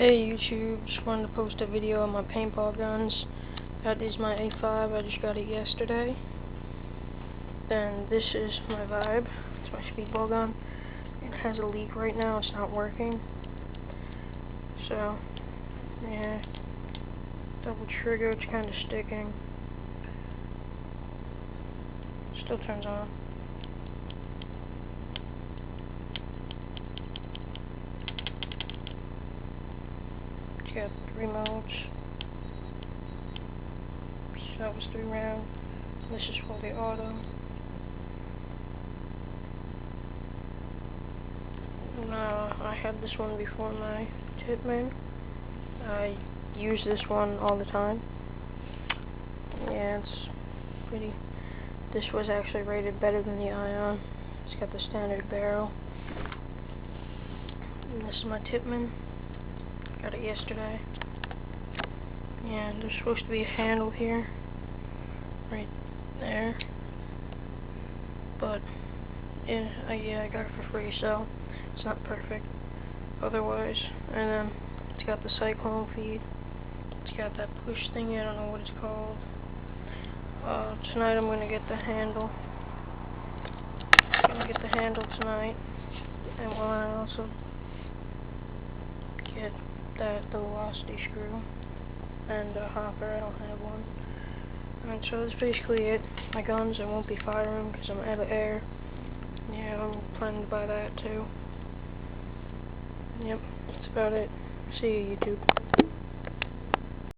Hey YouTube, just wanted to post a video on my paintball guns. That is my A5, I just got it yesterday. Then this is my Vibe, it's my speedball gun. It has a leak right now, it's not working. So, yeah, double trigger, it's kind of sticking. Still turns on. It's got 3 modes. So that was 3 round. This is for the auto. I had this one before my Tipman. I use this one all the time. Yeah, it's pretty. This was actually rated better than the Ion. It's got the standard barrel. And this is my Tipman. Got it yesterday. Yeah, there's supposed to be a handle here, right there. But yeah, I got it for free, so it's not perfect. Otherwise, and then it's got the cyclone feed. It's got that push thingy. I don't know what it's called. Tonight I'm gonna get the handle. Tonight, and well, I also get the velocity screw and a hopper. I don't have one. And so that's basically it. My guns, I won't be firing because I'm out of air. Yeah, I'm planning to buy that too. Yep, that's about it. See you, YouTube.